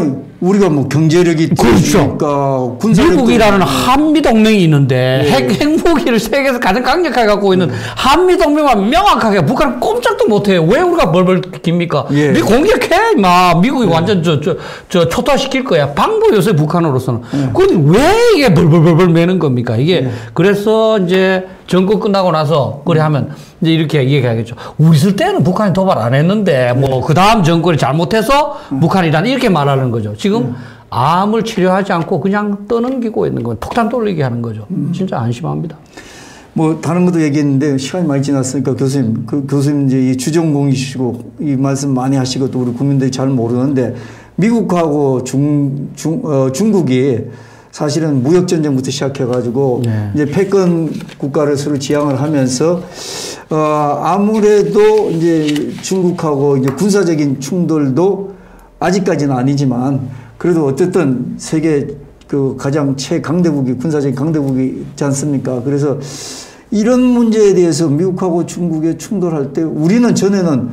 우리가 뭐 경제력이 그렇죠. 미국이라는 한미동맹이 있는데 핵무기를 세계에서 가장 강력하게 갖고 있는 한미동맹만 명확하게 북한은 꼼짝도 못해요. 왜 우리가 벌벌 깁니까? 미 공격해 미국이 완전 초토화시킬 거야. 방법이 없어요 북한으로서는. 그런데 왜 이게 벌벌벌 매는 겁니까? 이게 그래서 이제 정권 끝나고 나서 그래 하면 이제 이렇게 얘기하겠죠. 우리 있을 때는 북한이 도발 안 했는데 뭐 그 다음 정권이 잘못해서 북한이란 이렇게 말하는 거죠. 지금 암을 치료하지 않고 그냥 떠넘기고 있는 건 폭탄 돌리게 하는 거죠. 진짜 안심합니다. 뭐 다른 것도 얘기했는데 시간이 많이 지났으니까 교수님 이제 이 주전공이시고 이 말씀 많이 하시고 또 우리 국민들이 잘 모르는데 미국하고 중국이 사실은 무역전쟁부터 시작해가지고 이제 패권 국가를 서로 지향을 하면서 아무래도 이제 중국하고 이제 군사적인 충돌도 아직까지는 아니지만 그래도 어쨌든 세계 그 가장 최강대국이 군사적인 강대국이지 않습니까? 그래서 이런 문제에 대해서 미국하고 중국의 충돌할 때 우리는 전에는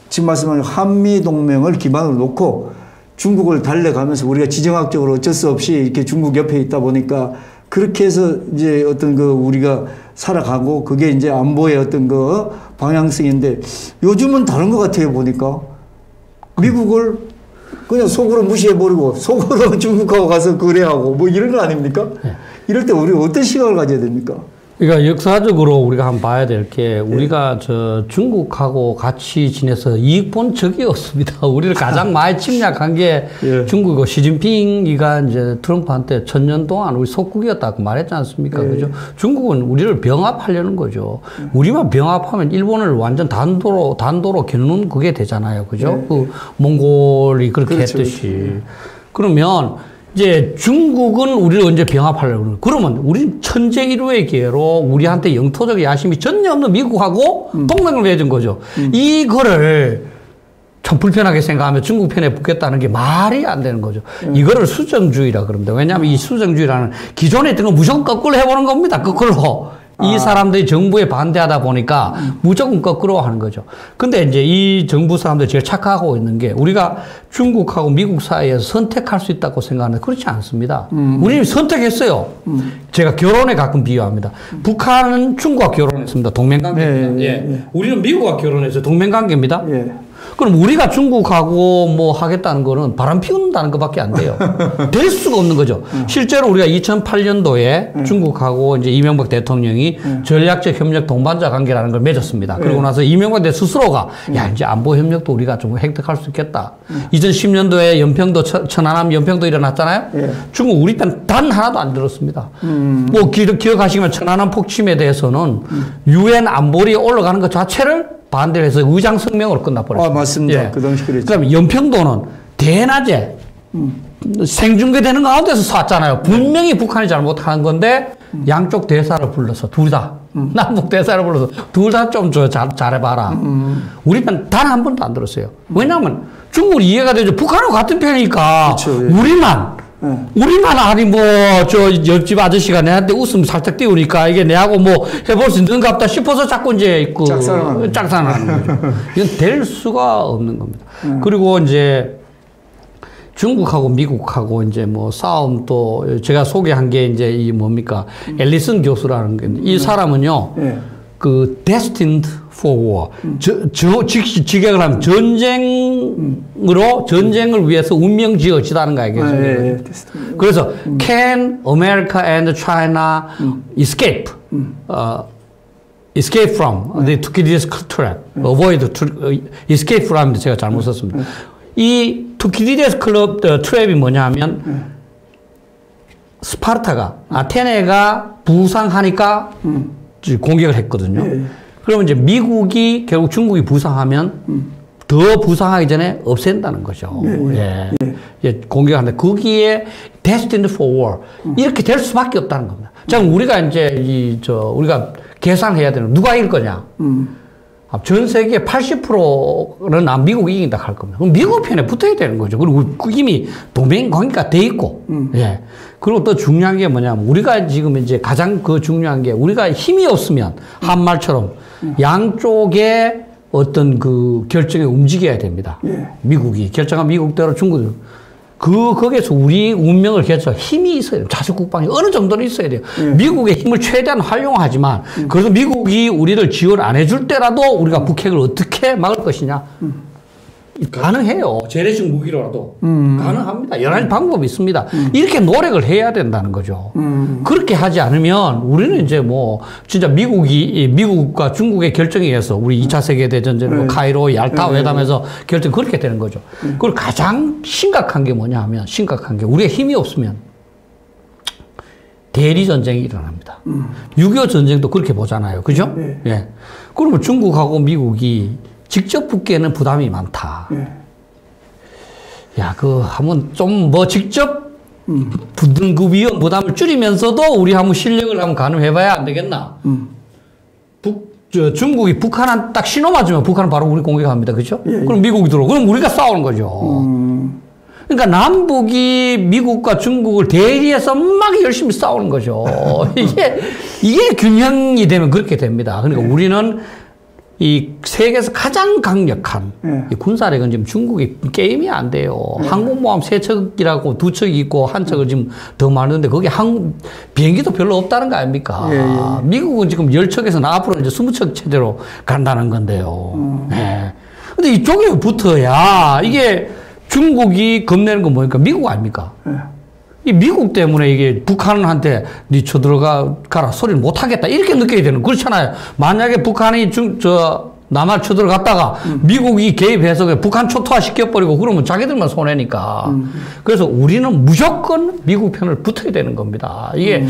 지금 말씀하신 한미동맹을 기반으로 놓고 중국을 달래가면서 우리가 지정학적으로 어쩔 수 없이 이렇게 중국 옆에 있다 보니까 그렇게 해서 이제 어떤 우리가 살아가고 그게 이제 안보의 어떤 방향성인데 요즘은 다른 것 같아요 보니까 미국을 그냥 속으로 무시해버리고 속으로 중국하고 가서 거래하고 뭐 이런 거 아닙니까? 이럴 때 우리 어떤 시각을 가져야 됩니까? 그러니까 역사적으로 우리가 한번 봐야 될 게 우리가 중국하고 같이 지내서 이익 본 적이 없습니다. 우리를 가장 많이 침략한 게 중국이고 시진핑이가 이제 트럼프한테 1000년 동안 우리 속국이었다고 말했지 않습니까? 그죠? 중국은 우리를 병합하려는 거죠. 우리만 병합하면 일본을 완전 단도로 겨누는 그게 되잖아요. 그죠? 그 몽골이 그렇게 했듯이. 그러면 이제 중국은 우리를 언제 병합하려고 그러는 그러면 우리는 천재일우의 기회로 우리한테 영토적 야심이 전혀 없는 미국하고 동맹을 맺은 거죠. 이거를 참 불편하게 생각하면 중국 편에 붙겠다는 게 말이 안 되는 거죠. 이거를 수정주의라 그럽니다. 왜냐하면 이 수정주의라는 기존에 있던 거 무조건 거꾸로 해보는 겁니다. 거꾸로. 이 사람들이 정부에 반대하다 보니까 무조건 거꾸로 하는 거죠. 근데 이제 이 정부 사람들이 제일 착각하고 있는 게 우리가 중국하고 미국 사이에서 선택할 수 있다고 생각하는데 그렇지 않습니다. 우리는 선택했어요. 제가 결혼에 가끔 비유합니다. 북한은 중국과 결혼했습니다. 동맹관계입니다. 우리는 미국과 결혼해서 동맹관계입니다. 그럼 우리가 중국하고 뭐 하겠다는 거는 바람 피운다는 것밖에 안 돼요. 될 수가 없는 거죠. 실제로 우리가 2008년도에 중국하고 이제 이명박 대통령이 전략적 협력 동반자 관계라는 걸 맺었습니다. 그러고 나서 이명박 대통령 스스로가 야, 이제 안보 협력도 우리가 좀 획득할 수 있겠다. 2010년도에 연평도, 천안함 연평도 일어났잖아요. 중국 우리 편 단 하나도 안 들었습니다. 뭐 기억하시면 천안함 폭침에 대해서는 유엔 안보리에 올라가는 것 자체를 반대를 해서 의장 성명으로 끝나버렸어요. 아, 맞습니다. 그 당시 그랬죠. 그다음에 연평도는 대낮에 생중계되는 가운데서 쐈잖아요. 분명히 북한이 잘못한 건데 양쪽 대사를 불러서 둘 다 남북 대사를 불러서 둘 다 좀 잘해봐라. 우리 편 단 한 번도 안 들었어요. 왜냐하면 중국은 이해가 되죠. 북한하고 같은 편이니까 그렇죠, 예. 우리만 아니 뭐 저 옆집 아저씨가 내한테 웃음 살짝 띄우니까 이게 내하고 뭐 해볼 수 있는가 보다 싶어서 자꾸 이제 그 짝사랑하는 거죠. 이건 될 수가 없는 겁니다. 그리고 이제 중국하고 미국하고 이제 뭐 싸움 또 제가 소개한 게 이제 이 뭡니까 앨리슨 교수라는 게 이 사람은요 그 destined for war 직역을 하면 전쟁을 위해서 운명 지어지다는 거예요. 그래서 can America and China escape escape from the Thucydides trap avoid escape from인데 제가 잘못 썼습니다. 이 투키디데스 클럽 트랩이 뭐냐면 스파르타가 아테네가 부상하니까 공격을 했거든요. 그러면 이제 미국이 결국 중국이 부상하면 더 부상하기 전에 없앤다는 거죠. 공격하는데 거기에 destined for war 이렇게 될 수밖에 없다는 겁니다. 자, 우리가 이제 우리가 계산해야 되는 누가 이길 거냐? 전 세계 80%는 미국이 이긴다 할 겁니다. 그럼 미국 편에 붙어야 되는 거죠. 그리고 이미 동맹 관계가 돼 있고, 예. 그리고 또 중요한 게 뭐냐면 우리가 지금 이제 가장 그 중요한 게 우리가 힘이 없으면 한말처럼 양쪽에 어떤 그 결정에 움직여야 됩니다. 미국이 결정한 미국대로 중국이 거기에서 우리 운명을 결정 힘이 있어야 돼요. 자주 국방이 어느 정도는 있어야 돼요. 미국의 힘을 최대한 활용하지만 그래도 미국이 우리를 지원 안 해줄 때라도 우리가 북핵을 어떻게 막을 것이냐. 가능해요. 재래식 무기로라도 가능합니다. 여러 가지 방법이 있습니다. 이렇게 노력을 해야 된다는 거죠. 그렇게 하지 않으면 우리는 이제 뭐 진짜 미국과 중국의 결정에 의해서 우리 2차 세계대전 카이로 얄타 회담에서 결정 그렇게 되는 거죠. 그리고 가장 심각한 게 뭐냐 하면 심각한 게 우리가 힘이 없으면 대리 전쟁이 일어납니다. 6.25 전쟁도 그렇게 보잖아요. 그죠? 예. 그러면 중국하고 미국이 직접 붙기에는 부담이 많다. 야, 한번 좀 직접 붙는 그 위험 부담을 줄이면서도 우리 한번 실력을 한번 가늠해봐야 안 되겠나? 중국이 북한한 딱 신호 맞으면 북한은 바로 우리 공격합니다. 그죠? 그럼 미국이 들어오고, 그럼 우리가 싸우는 거죠. 그러니까 남북이 미국과 중국을 대리해서 막 열심히 싸우는 거죠. 이게 균형이 되면 그렇게 됩니다. 그러니까 우리는 이 세계에서 가장 강력한 이 군사력은 지금 중국이 게임이 안 돼요. 항공모함 3척이라고 2척이 있고 한 척을 지금 더 많은데 거기 비행기도 별로 없다는 거 아닙니까? 미국은 지금 10척에서 앞으로 이제 20척 체제로 간다는 건데요. 근데 이쪽에 붙어야 이게 중국이 겁내는 건 뭐니까 미국 아닙니까? 이 미국 때문에 이게 북한한테 니 쳐들어가라 소리를 못 하겠다 이렇게 느껴야 되는 그렇잖아요. 만약에 북한이 남한 쳐들어갔다가 미국이 개입해서 북한 초토화 시켜버리고 그러면 자기들만 손해니까. 그래서 우리는 무조건 미국 편을 붙어야 되는 겁니다. 이게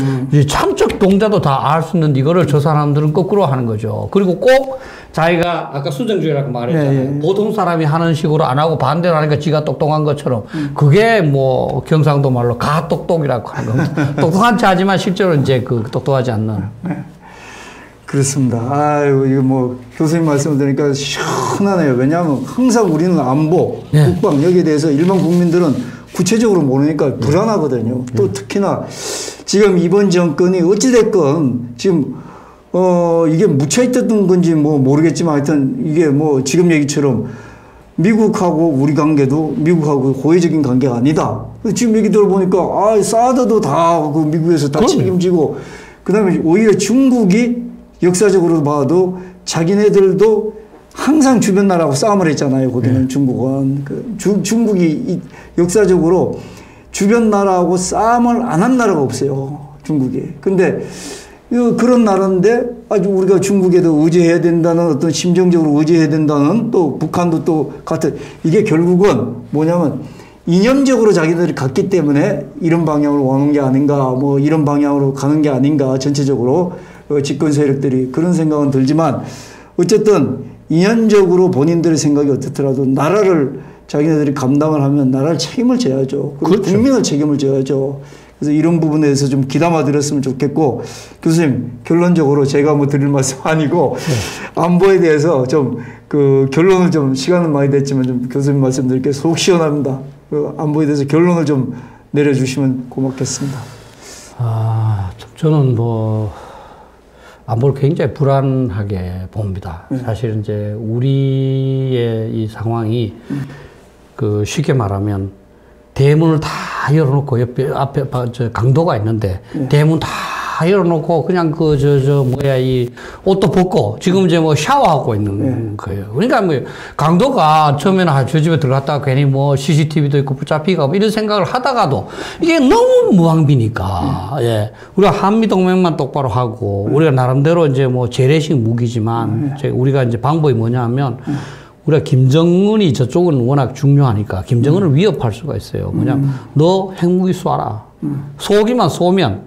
참적 동자도 다 알 수 있는 이거를 저 사람들은 거꾸로 하는 거죠. 그리고 꼭 자기가 아까 수정주의라고 말했잖아요. 보통 사람이 하는 식으로 안 하고 반대로 하니까 지가 똑똑한 것처럼 그게 뭐 경상도 말로 가똑똑이라고 하는 겁니다. 똑똑한 체 하지만 실제로 이제 똑똑하지 않는. 그렇습니다. 아유, 이거 뭐, 교수님 말씀을 들으니까 시원하네요. 왜냐하면 항상 우리는 안보, 국방, 여기에 대해서 일반 국민들은 구체적으로 모르니까 불안하거든요. 또 특히나 지금 이번 정권이 어찌됐건 지금, 이게 묻혀있던 건지 뭐 모르겠지만 하여튼 이게 뭐 지금 얘기처럼 미국하고 우리 관계도 미국하고 호혜적인 관계가 아니다. 지금 얘기 들어보니까, 사드도 다 그 미국에서 다 책임지고, 그 다음에 오히려 중국이 역사적으로 봐도 자기네들도 항상 주변 나라하고 싸움을 했잖아요. 거기는 중국은. 중국이 역사적으로 주변 나라하고 싸움을 안 한 나라가 없어요. 중국이. 근데 그런 나라인데 아주 우리가 중국에도 의지해야 된다는 어떤 심정적으로 의지해야 된다는 또 북한도 또 같은 이게 결국은 뭐냐면 이념적으로 자기들이 갔기 때문에 이런 방향으로 오는 게 아닌가 뭐 이런 방향으로 가는 게 아닌가 전체적으로 집권 세력들이 그런 생각은 들지만 어쨌든 이념적으로 본인들의 생각이 어떻더라도 나라를 자기네들이 감당을 하면 나라를 책임을 져야죠. 그리고 그렇죠. 국민을 책임을 져야죠. 그래서 이런 부분에 대해서 좀 귀담아 드렸으면 좋겠고 교수님 결론적으로 제가 뭐 드릴 말씀 아니고 안보에 대해서 좀 그 결론을 좀 시간은 많이 됐지만 좀 교수님 말씀 드릴게요. 속 시원합니다. 그 안보에 대해서 결론을 좀 내려주시면 고맙겠습니다. 저는 뭐 안보를 굉장히 불안하게 봅니다. 사실 이제 우리의 이 상황이 그 쉽게 말하면 대문을 다 열어놓고 앞에 강도가 있는데 대문 다 열어놓고 그냥 이 옷도 벗고 지금 이제 뭐 샤워하고 있는 거예요. 그러니까 뭐 강도가 처음에는 저 집에 들어갔다가 괜히 뭐 CCTV도 있고 붙잡히가 이런 생각을 하다가도 이게 너무 무방비니까 우리가 한미동맹만 똑바로 하고 우리가 나름대로 이제 뭐 재래식 무기지만 우리가 이제 방법이 뭐냐면 우리가 김정은이 저쪽은 워낙 중요하니까 김정은을 위협할 수가 있어요. 뭐냐면 너 핵무기 쏴라. 쏘기만 쏘면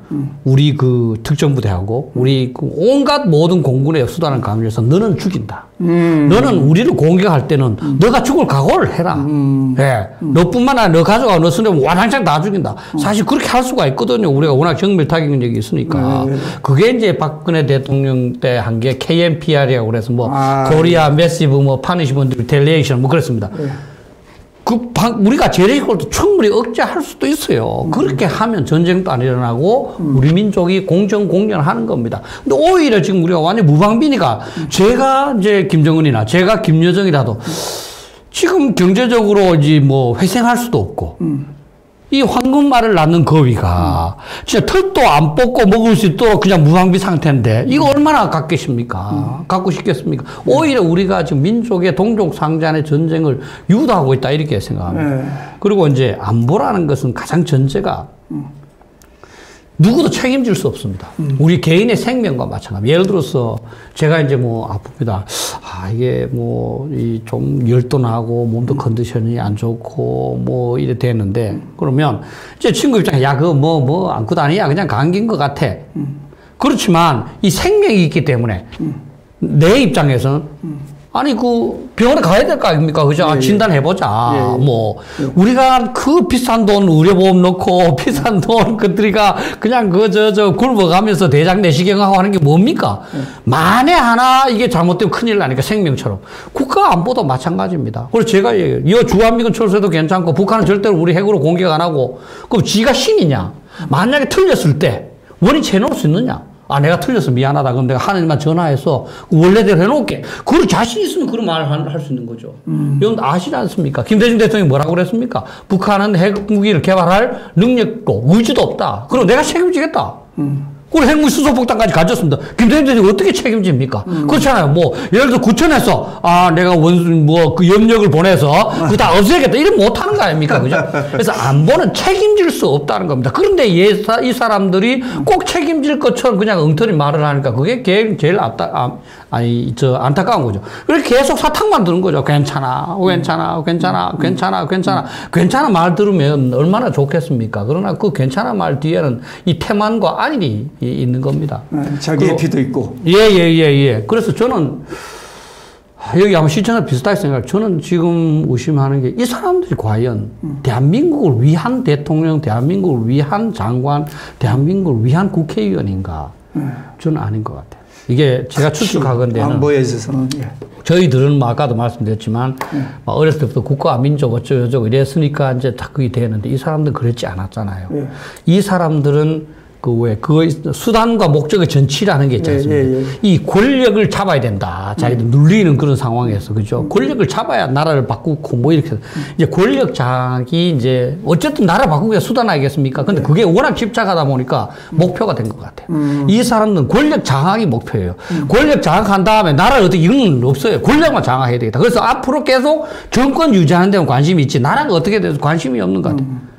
우리 그 특정부대하고 우리 그 온갖 모든 공군의 수단을 강요해서 너는 죽인다. 너는 우리를 공격할 때는 너가 죽을 각오를 해라. 너뿐만 아니라 너 가족하고 너 스님 완장창 다 죽인다. 사실 그렇게 할 수가 있거든요. 우리가 워낙 정밀 타격력이 있으니까. 그게 이제 박근혜 대통령 때 한 게 KMPR이라고 그래서 뭐 코리아 매시브 뭐 파니시먼트 리텔리에이션 뭐 그랬습니다. 우리가 재래식으로도 충분히 억제할 수도 있어요. 그렇게 하면 전쟁도 안 일어나고 우리 민족이 공정공연하는 겁니다. 근데 오히려 지금 우리가 완전 무방비니까 제가 이제 김정은이나 제가 김여정이라도 지금 경제적으로 이제 뭐 회생할 수도 없고 이 황금알을 낳는 거위가 진짜 털도 안 뽑고 먹을 수 있도록 그냥 무방비 상태인데 이거 얼마나 갖겠습니까? 갖고 싶겠습니까? 오히려 우리가 지금 민족의 동족상잔의 전쟁을 유도하고 있다 이렇게 생각합니다. 그리고 이제 안보라는 것은 가장 전제가 누구도 책임질 수 없습니다. 우리 개인의 생명과 마찬가지. 예를 들어서 제가 이제 뭐 아픕니다. 이게 뭐 좀 열도 나고 몸도 컨디션이 안 좋고 뭐 이래 됐는데 그러면 이제 친구 입장에 야 그거 뭐 안고 다니냐 그냥 감기인 것 같아. 그렇지만 이 생명이 있기 때문에 내 입장에서는 아니 그 병원에 가야 될 거 아닙니까? 그죠? 진단해보자. 뭐 우리가 그 비싼 돈 의료보험 넣고 비싼 돈 그들이가 그냥 굴러가면서 대장 내시경하고 하는 게 뭡니까? 만에 하나 이게 잘못되면 큰일 나니까 생명처럼. 국가 안보도 마찬가지입니다. 그래서 제가 얘기해요. 주한미군 철수해도 괜찮고 북한은 절대로 우리 핵으로 공격 안 하고 그럼 지가 신이냐? 만약에 틀렸을 때 원인채 놓을 수 있느냐? 내가 틀려서 미안하다. 그럼 내가 하나님만 전화해서 원래대로 해놓을게. 그걸 자신 있으면 그런 말을 할 수 있는 거죠. 여러분 아시지 않습니까? 김대중 대통령이 뭐라고 그랬습니까? 북한은 핵무기를 개발할 능력도 의지도 없다. 그럼 내가 책임지겠다. 그리고 핵무기 수소폭탄까지 가졌습니다. 김대중 대통령이 어떻게 책임집니까? 그렇잖아요. 뭐 예를 들어 구천에서 내가 그 염력을 보내서 그거 다 없애겠다. 이런 못하는 거 아닙니까? 그죠? 그래서 안보는 책임질 수 없다는 겁니다. 그런데 이 사람들이 꼭 책임질 것처럼 그냥 엉터리 말을 하니까 그게 제일 안타까운 거죠. 그래서 계속 사탕만 드는 거죠. 괜찮아 말 들으면 얼마나 좋겠습니까? 그러나 그 괜찮아 말 뒤에는 이 태만과 안일이 있는 겁니다. 자기의 피도 있고. 그래서 저는 여기 아마 시청자 비슷하게 생각해요. 저는 지금 의심하는 게 이 사람들이 과연 대한민국을 위한 대통령, 대한민국을 위한 장관, 대한민국을 위한 국회의원인가? 저는 아닌 것 같아요. 이게 제가 추측하건대는 안보에 있어서는 저희들은 아까도 말씀드렸지만 어렸을 때부터 국가 민족 어쩌고저쩌고 이랬으니까 이제 다 그게 되는데 이 사람들은 그랬지 않았잖아요. 이 사람들은 수단과 목적의 전치라는 게 있지 않습니까? 이 권력을 잡아야 된다. 자기들 눌리는 그런 상황에서, 그죠? 권력을 잡아야 나라를 바꾸고, 뭐 이렇게. 이제 권력 장악이 이제, 어쨌든 나라 바꾸기 위해 수단 아니겠습니까? 근데 그게 워낙 집착하다 보니까 목표가 된 것 같아요. 이 사람들은 권력 장악이 목표예요. 권력 장악한 다음에 나라를 어떻게 이런 건 없어요. 권력만 장악해야 되겠다. 그래서 앞으로 계속 정권 유지하는 데만 관심이 있지, 나라가 어떻게 돼서 관심이 없는 것 같아요.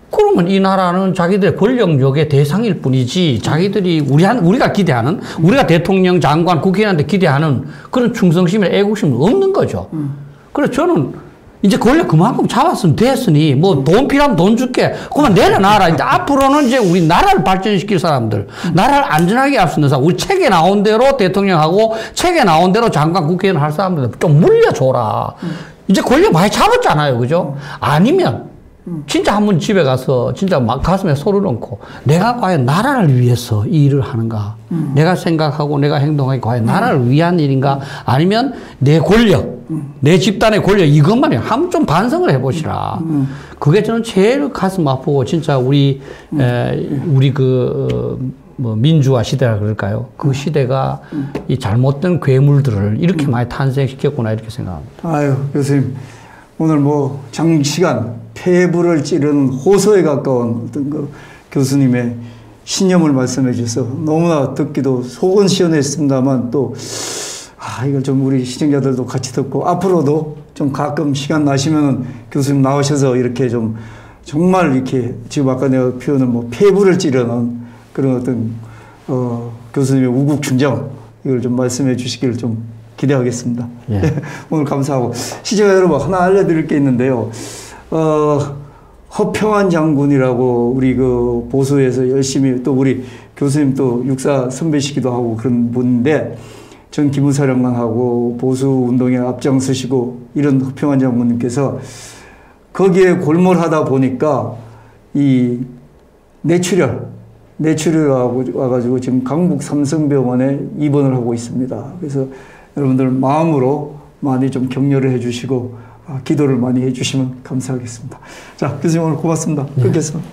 그러면 이 나라는 자기들의 권력욕의 대상일 뿐이지 자기들이 우리가 기대하는 우리가 대통령, 장관, 국회의원한테 기대하는 그런 충성심이나 애국심은 없는 거죠. 그래서 저는 이제 권력 그만큼 잡았으면 됐으니 뭐 돈 필요하면 돈 줄게. 그만 내려놔라. 이제 앞으로는 이제 우리 나라를 발전시킬 사람들, 나라를 안전하게 할 수 있는 사람, 우리 책에 나온 대로 대통령하고 책에 나온 대로 장관, 국회의원 할 사람들 좀 물려줘라. 이제 권력 많이 잡았잖아요. 그죠? 아니면 진짜 한번 집에 가서 진짜 막 가슴에 손을 얹고 내가 과연 나라를 위해서 이 일을 하는가? 내가 생각하고 내가 행동하기 과연 나라를 위한 일인가? 아니면 내 권력, 내 집단의 권력 이것만 한번 좀 반성을 해보시라. 그게 저는 제일 가슴 아프고 진짜 우리 뭐 민주화 시대라 그럴까요? 그 시대가 이 잘못된 괴물들을 이렇게 많이 탄생시켰구나 이렇게 생각합니다. 아유, 교수님 오늘 뭐 장시간 폐부를 찌르는 호소에 가까운 어떤 그 교수님의 신념을 말씀해 주셔서 너무나 듣기도 속은 시원했습니다만 또 이걸 좀 우리 시청자들도 같이 듣고 앞으로도 좀 가끔 시간 나시면은 교수님 나오셔서 이렇게 좀 정말 이렇게 지금 아까 내가 표현은 뭐 폐부를 찌르는 그런 어떤 교수님의 우국충정 이걸 좀 말씀해 주시기를 좀 기대하겠습니다. 예. 오늘 감사하고 시청자 여러분 하나 알려드릴 게 있는데요. 허평환 장군이라고 우리 그 보수에서 열심히 또 우리 교수님 또 육사 선배시기도 하고 그런 분인데 전 기무사령관하고 보수 운동에 앞장서시고 이런 허평환 장군님께서 거기에 골몰하다 보니까 이 뇌출혈 와가지고 지금 강북 삼성병원에 입원을 하고 있습니다. 그래서 여러분들 마음으로 많이 좀 격려를 해주시고 기도를 많이 해주시면 감사하겠습니다. 자, 교수님 오늘 고맙습니다. 끊겠습니다.